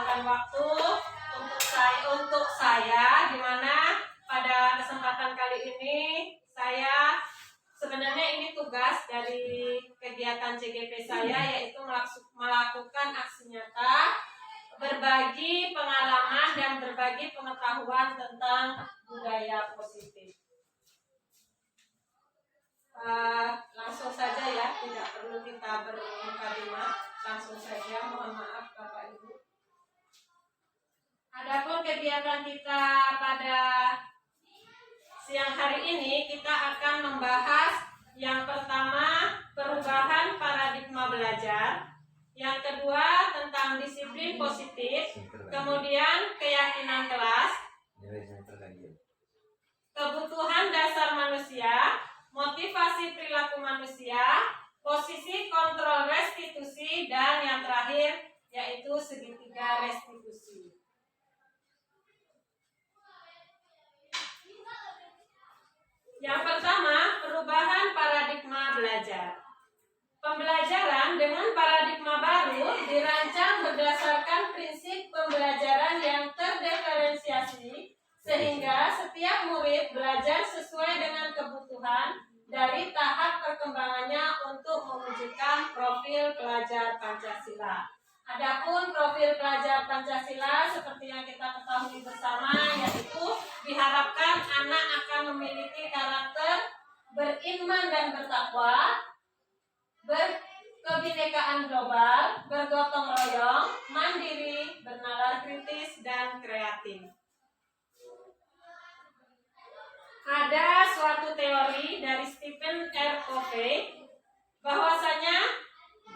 meluangkan waktu untuk saya, di mana pada kesempatan kali ini saya sebenarnya ini tugas dari kegiatan CGP saya, yaitu melakukan aksi nyata, berbagi pengalaman dan berbagi pengetahuan tentang budaya positif. Langsung saja ya, tidak perlu kita bermukadimah, langsung saja. Mohon maaf Bapak Ibu. Adapun kegiatan kita pada siang hari ini, kita akan membahas yang pertama perubahan paradigma belajar, yang kedua tentang disiplin positif, kemudian keyakinan kelas, kebutuhan dasar manusia, motivasi perilaku manusia, posisi kontrol restitusi, dan yang terakhir yaitu segitiga restitusi. Yang pertama, perubahan paradigma belajar. Pembelajaran dengan paradigma baru dirancang berdasarkan prinsip pembelajaran yang terdiferensiasi, sehingga setiap murid belajar sesuai dengan kebutuhan dari tahap perkembangannya untuk mewujudkan profil pelajar Pancasila. Adapun profil pelajar Pancasila seperti yang kita ketahui bersama, yaitu diharapkan anak akan memiliki karakter beriman dan bertakwa, berkebinekaan global, bergotong royong, mandiri, bernalar kritis, dan kreatif. Ada suatu teori dari Stephen R. Covey bahwasanya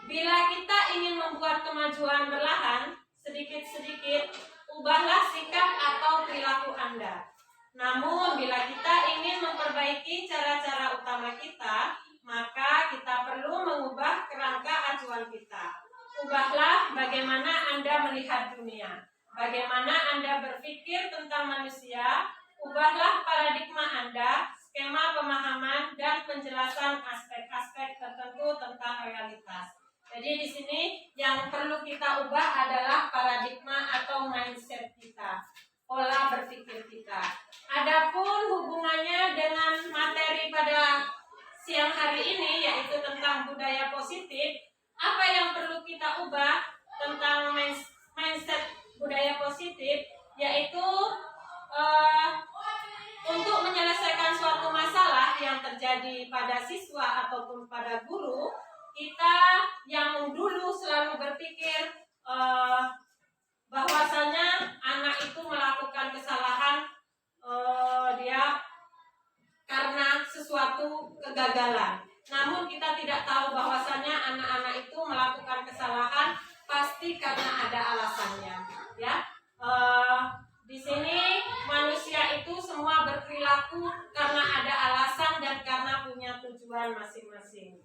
bila kita ingin membuat kemajuan perlahan, sedikit-sedikit, ubahlah sikap atau perilaku Anda. Namun bila kita ingin memperbaiki cara-cara utama kita, maka kita perlu mengubah kerangka acuan kita. Ubahlah bagaimana Anda melihat dunia, bagaimana Anda berpikir tentang manusia. Ubahlah paradigma Anda, skema pemahaman, dan penjelasan aspek-aspek tertentu tentang realitas. Jadi di sini yang perlu kita ubah adalah paradigma atau mindset kita, pola berpikir kita. Adapun hubungannya dengan materi pada siang hari ini, yaitu tentang budaya positif, apa yang perlu kita ubah tentang mindset budaya positif, yaitu untuk menyelesaikan suatu masalah yang terjadi pada siswa ataupun pada guru, kita yang dulu selalu berpikir bahwasanya anak itu melakukan kesalahan dia karena sesuatu kegagalan. Namun kita tidak tahu bahwasanya anak-anak itu melakukan kesalahan pasti karena ada alasannya, ya. Di sini manusia itu semua berperilaku karena ada alasan dan karena punya tujuan masing-masing.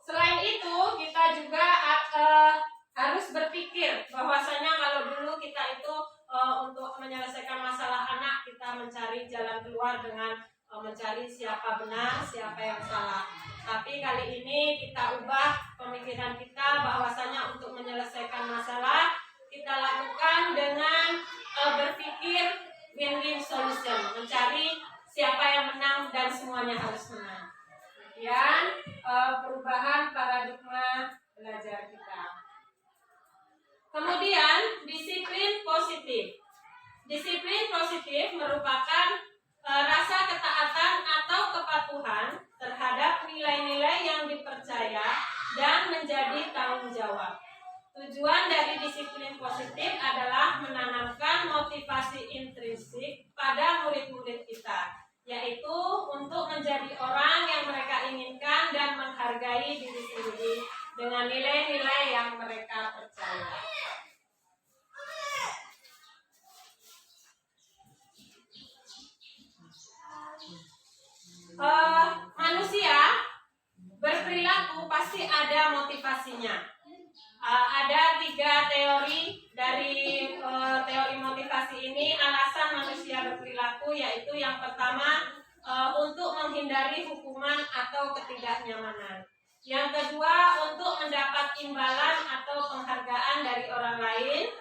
Selain itu, kita juga harus berpikir bahwasanya kalau dulu kita itu untuk menyelesaikan masalah anak, kita mencari jalan keluar dengan mencari siapa benar, siapa yang salah. Tapi kali ini kita ubah pemikiran kita bahwasanya untuk menyelesaikan masalah kita lakukan dengan berpikir win-win solution, mencari siapa yang menang dan semuanya harus menang. Kemudian perubahan paradigma belajar kita. Kemudian disiplin positif. Disiplin positif merupakan rasa ketaatan atau kepatuhan terhadap nilai-nilai yang dipercaya dan menjadi tanggung jawab. Tujuan dari disiplin positif adalah menanamkan motivasi intrinsik pada murid-murid kita, yaitu untuk menjadi orang yang mereka inginkan dan menghargai diri sendiri dengan nilai-nilai yang mereka percaya. Manusia berperilaku pasti ada motivasinya. Ada 3 teori dari teori motivasi ini alasan manusia berperilaku, yaitu yang pertama untuk menghindari hukuman atau ketidaknyamanan. Yang kedua untuk mendapat imbalan atau penghargaan dari orang lain.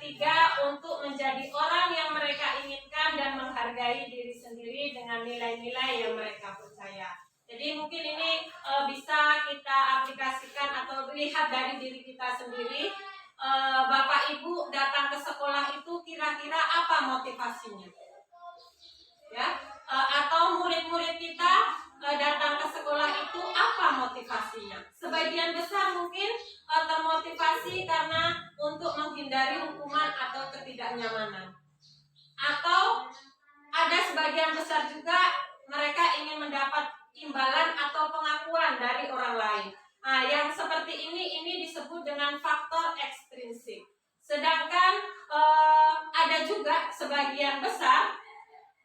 ketiga, untuk menjadi orang yang mereka inginkan dan menghargai diri sendiri dengan nilai-nilai yang mereka percaya. Jadi mungkin ini bisa kita aplikasikan atau lihat dari diri kita sendiri. Bapak Ibu datang ke sekolah itu kira-kira apa motivasinya? Ya, atau murid-murid kita datang ke sekolah itu apa motivasinya? Sebagian besar mungkin termotivasi karena untuk menghindari hukuman atau ketidaknyamanan. Atau ada sebagian besar juga mereka ingin mendapat imbalan atau pengakuan dari orang lain. Nah, yang seperti ini disebut dengan faktor ekstrinsik. Sedangkan ada juga sebagian besar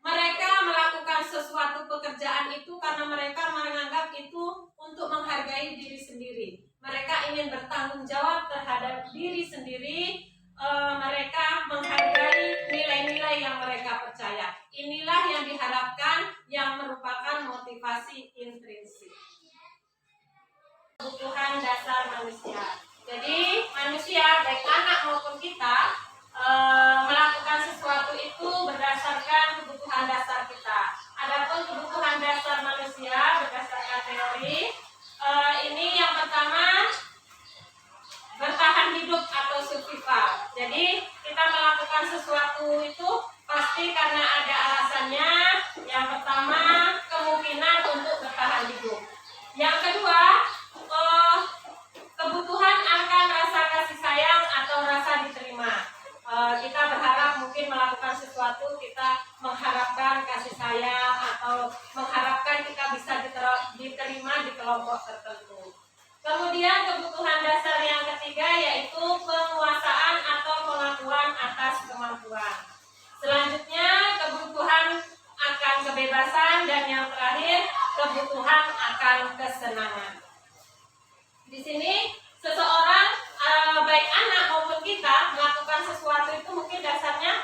mereka melakukan sesuatu pekerjaan itu karena mereka menganggap itu untuk menghargai diri sendiri. Mereka ingin bertanggung jawab terhadap diri sendiri. Mereka menghargai nilai-nilai yang mereka percaya. Inilah yang diharapkan, yang merupakan motivasi intrinsik. Kebutuhan dasar manusia. Jadi manusia, baik anak maupun kita, melakukan sesuatu itu berdasarkan kebutuhan dasar kita. Adapun kebutuhan dasar manusia berdasarkan teori, ini yang pertama bertahan hidup atau survival. Jadi kita melakukan sesuatu itu pasti karena ada alasannya. Yang pertama, kemungkinan untuk bertahan hidup. Yang kedua, kebutuhan akan rasa kasih sayang atau rasa diterima. Kita berharap mungkin melakukan sesuatu, kita mengharapkan kasih sayang atau mengharapkan kita bisa diterima di kelompok tertentu. Kemudian kebutuhan dasar yang ketiga yaitu penguasaan atau pengakuan atas kemampuan. Selanjutnya kebutuhan akan kebebasan, dan yang terakhir kebutuhan akan kesenangan. Di sini seseorang baik anak maupun kita melakukan sesuatu itu mungkin dasarnya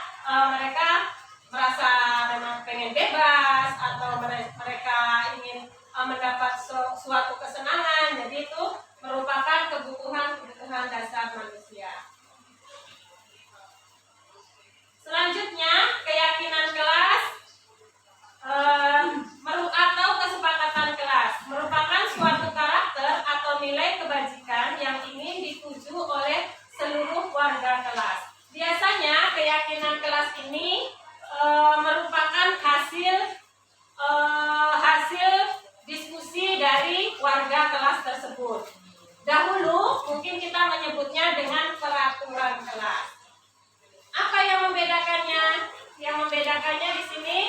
mereka merasa memang pengen bebas atau mereka ingin mendapat suatu kesenangan. Jadi itu merupakan kebutuhan dasar manusia. Selanjutnya keyakinan kelas atau kesepakatan kelas merupakan suatu karakter atau nilai kebajikan yang ingin dituju oleh seluruh warga kelas. Biasanya keyakinan kelas ini merupakan hasil diskusi dari warga kelas tersebut. Dahulu mungkin kita menyebutnya dengan peraturan kelas. Apa yang membedakannya? Yang membedakannya di sini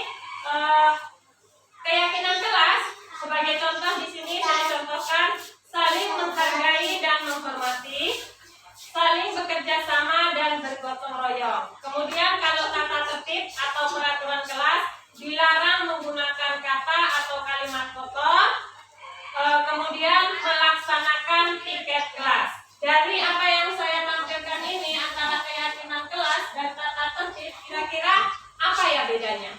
keyakinan kelas. Sebagai contoh di sini saya contohkan saling menghargai dan menghormati, saling bekerja sama dan bergotong royong. Kemudian kalau tata tertib atau peraturan kelas, dilarang menggunakan kata atau kalimat kotor. Kemudian melaksanakan tiket kelas. Dari apa yang saya tampilkan ini antara keyakinan kelas dan tata tertib, kira-kira apa ya bedanya?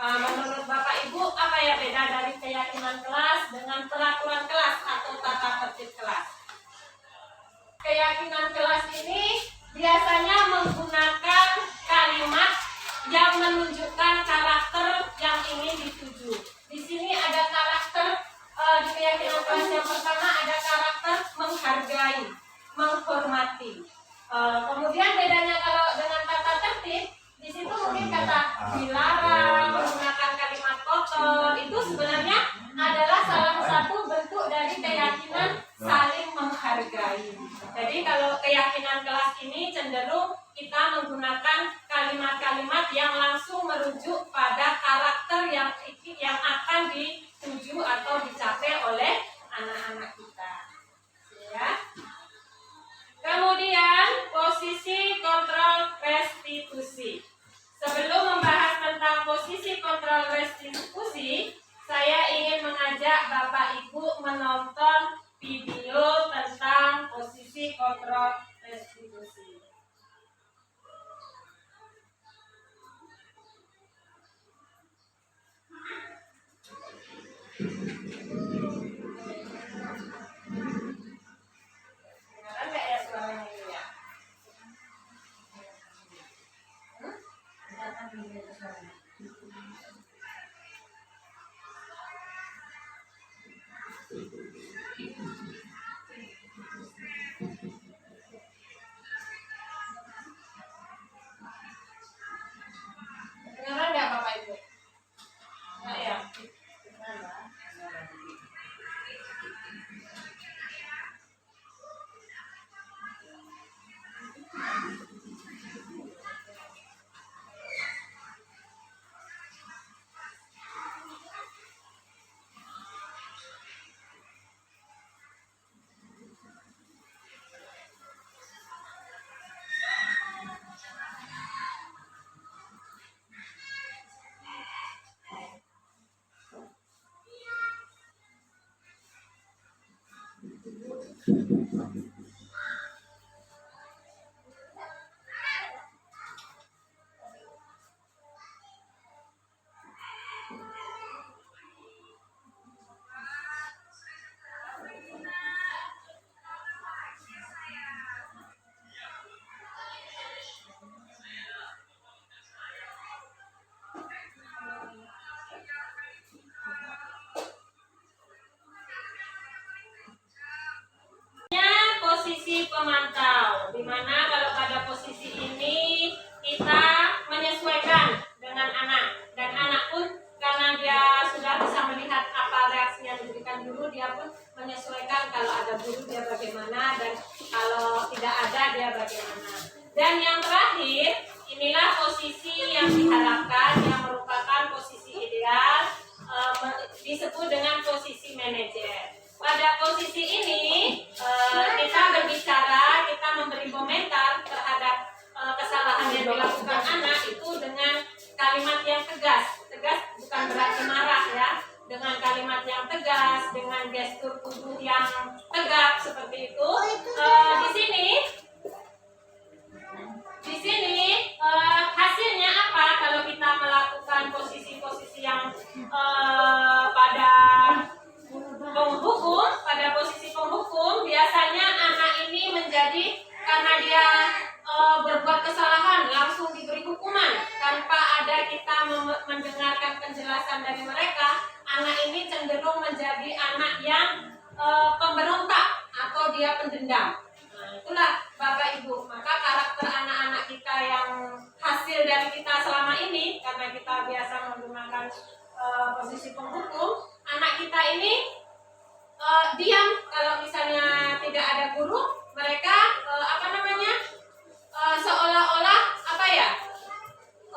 Menurut Bapak Ibu, apa ya beda dari keyakinan kelas dengan peraturan kelas atau tata tertib kelas? Keyakinan kelas ini biasanya menggunakan kalimat yang menunjukkan karakter yang ingin dituju. Di sini ada karakter, di keyakinan kelas yang pertama ada karakter menghargai, menghormati. Kemudian bedanya kalau dengan tata tertib, di situ mungkin kata dilarang, menggunakan kalimat kotor, itu sebenarnya adalah salah satu bentuk dari keyakinan saling menghargai. Jadi kalau keyakinan kelas ini cenderung kita menggunakan kalimat-kalimat yang langsung merujuk pada karakter yang akan dituju atau dicapai oleh anak-anak kita. Ya. Kemudian posisi kontrol restitusi. Sebelum membahas tentang posisi kontrol restitusi, saya ingin mengajak Bapak Ibu menonton video tentang posisi kontrol restitusi. Dengar nggak ya suaranya ini ya? Posisi pemantau, di mana kalau pada posisi ini kita menyesuaikan dengan anak, dan anak pun karena dia sudah bisa melihat apa reaksi yang diberikan guru, dia pun menyesuaikan kalau ada guru dia bagaimana dan kalau tidak ada dia bagaimana. Dan yang terakhir, inilah posisi yang diharapkan yang merupakan posisi ideal, disebut dengan posisi manajer. Pada posisi ini kita berbicara, kita memberi komentar terhadap kesalahan yang dilakukan anak itu dengan kalimat yang tegas. Tegas bukan berarti marah ya, dengan kalimat yang tegas, dengan gestur tubuh yang tegak seperti itu. Di sini hasilnya apa kalau kita melakukan posisi-posisi yang pada penghukum, pada posisi penghukum biasanya anak ini menjadi, karena dia berbuat kesalahan langsung diberi hukuman tanpa ada kita mendengarkan penjelasan dari mereka. Anak ini cenderung menjadi anak yang pemberontak atau dia pendendam. Nah, itulah Bapak Ibu, maka karakter anak-anak kita yang hasil dari kita selama ini, karena kita biasa menggunakan posisi penghukum, anak kita ini diam kalau misalnya tidak ada guru, mereka seolah-olah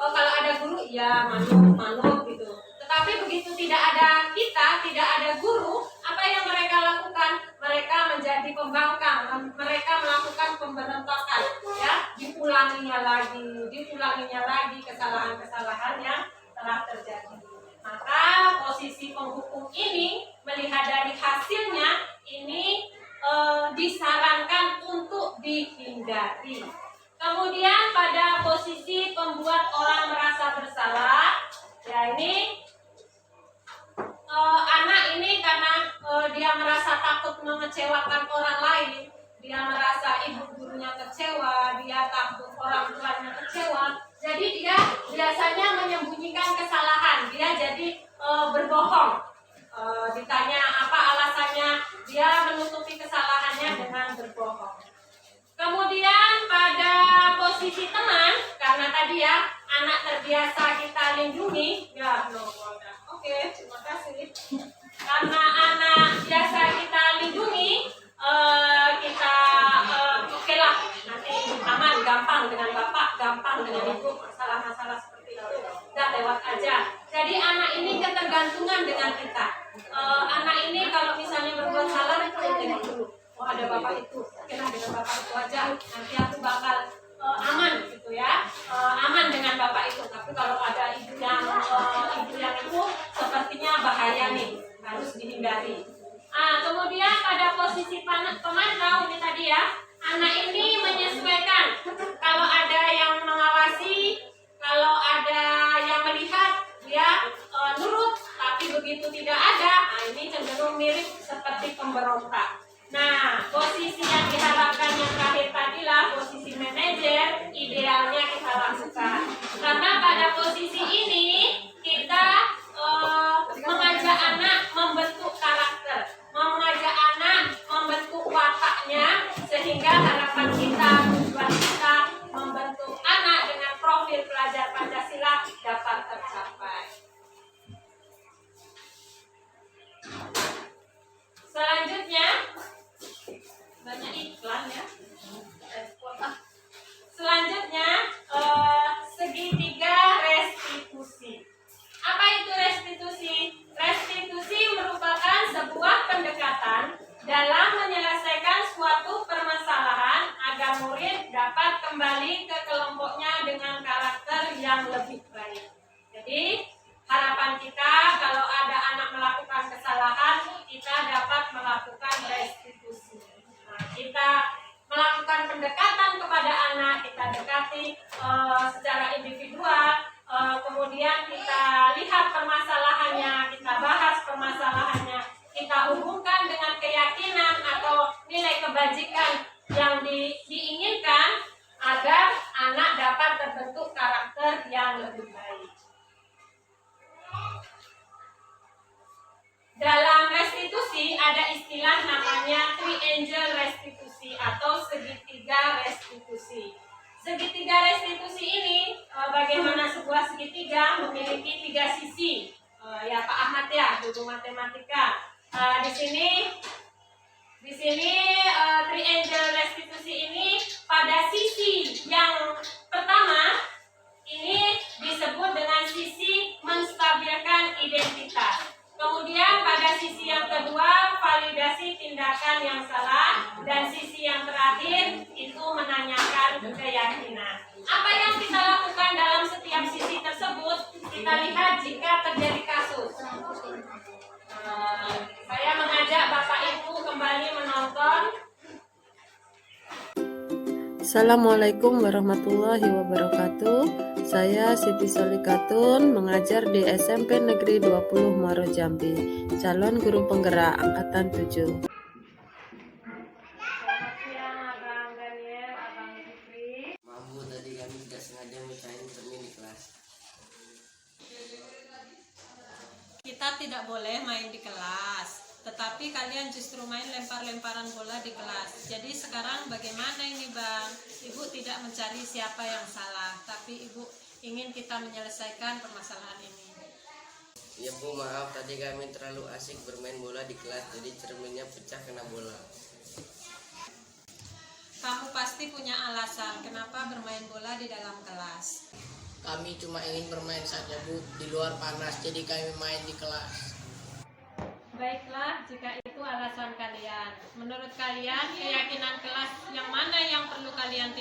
kalau ada guru ya manut gitu. Tetapi begitu tidak ada kita, tidak ada guru, apa yang mereka lakukan? Mereka menjadi pembangkang, mereka melakukan pemberontakan, ya, diulanginya lagi kesalahan-kesalahan yang telah terjadi. Maka posisi penghukum ini melihat dari hasilnya ini disarankan untuk dihindari. Kemudian pada posisi pembuat orang merasa bersalah, ya ini anak ini karena dia merasa takut mengecewakan orang lain, dia merasa ibu gurunya kecewa, dia takut orang tuanya kecewa, jadi dia biasanya menyembunyikan kesalahan, dia jadi berbohong. Ditanya apa alasannya, dia menutupi kesalahannya dengan berbohong. Kemudian pada posisi teman, karena tadi ya anak terbiasa kita lindungi, ya oke, terima kasih. Karena anak biasa kita lindungi, kita oke lah, nanti aman, gampang dengan bapak, gampang dengan ibu, masalah-masalah seperti itu udah lewat aja. Jadi anak ini ketergantungan dengan kita. Anak ini kalau misalnya berbuat salah, tengok dulu, oh ada bapak itu, oke lah dengan bapak itu aja, nanti aku bakal aman gitu ya, aman dengan bapak itu. Tapi kalau ada ibu yang itu sepertinya bahaya nih, harus dihindari. Kemudian pada posisi pemantau ini tadi ya, anak ini menyesuaikan. Kalau ada yang mengawasi, kalau ada yang melihat, dia nurut. Tapi begitu tidak ada, ini cenderung mirip seperti pemberontak. Nah, posisi yang diharapkan yang terakhir tadilah posisi manajer, idealnya kita lakukan. Karena pada posisi ini kita mengajak anak membentuk karakter, mengajak anak membentuk wataknya, sehingga harapan kita, tujuan kita membentuk anak dengan profil pelajar Pancasila dapat tercapai. Selanjutnya, banyak iklan ya. Selanjutnya, segitiga restitusi. Apa itu restitusi? Restitusi merupakan sebuah pendekatan dalam menyelesaikan suatu permasalahan agar murid dapat kembali ke kelompoknya dengan karakter yang lebih baik. Jadi, harapan kita kalau ada anak melakukan kesalahan, kita dapat melakukan restitusi. kita melakukan pendekatan kepada anak, kita dekati secara individual, kemudian kita lihat permasalahannya, kita bahas permasalahannya, kita hubungkan dengan keyakinan atau nilai kebajikan yang diinginkan agar anak dapat terbentuk karakter yang lebih baik. Dalam restitusi ada istilah namanya triangle restitusi atau segitiga restitusi. Segitiga restitusi ini bagaimana sebuah segitiga memiliki 3 sisi. Ya Pak Ahmad ya, guru matematika. Di sini triangle restitusi ini pada sisi yang pertama ini disebut dengan sisi menstabilkan identitas. Kemudian pada sisi yang kedua validasi tindakan yang salah, dan sisi yang terakhir itu menanyakan keyakinan. Apa yang kita lakukan dalam setiap sisi tersebut? Kita lihat jika terjadi kasus. Saya mengajak Bapak Ibu kembali menonton. Assalamualaikum warahmatullahi wabarakatuh. Saya Siti Solikatun, mengajar di SMP Negeri 20 Muaro Jambi, calon guru penggerak angkatan 7. Selamat siang Abang Daniel, Abang Fikri. Maaf Bu, tadi kami tidak sengaja mecahin cermin di kelas. Kita tidak boleh main di kelas, tetapi kalian justru main lempar-lemparan bola di kelas. Jadi sekarang bagaimana ini Bang? Ibu tidak mencari siapa yang salah, tapi Ibu ingin kita menyelesaikan permasalahan ini. Ya Bu, maaf tadi kami terlalu asik bermain bola di kelas, jadi cerminnya pecah kena bola. Kamu pasti punya alasan kenapa bermain bola di dalam kelas. Kami cuma ingin bermain saja Bu, di luar panas, jadi kami main di kelas. Baiklah, jika itu alasan kalian. Menurut kalian, keyakinan kelas yang mana yang perlu kalian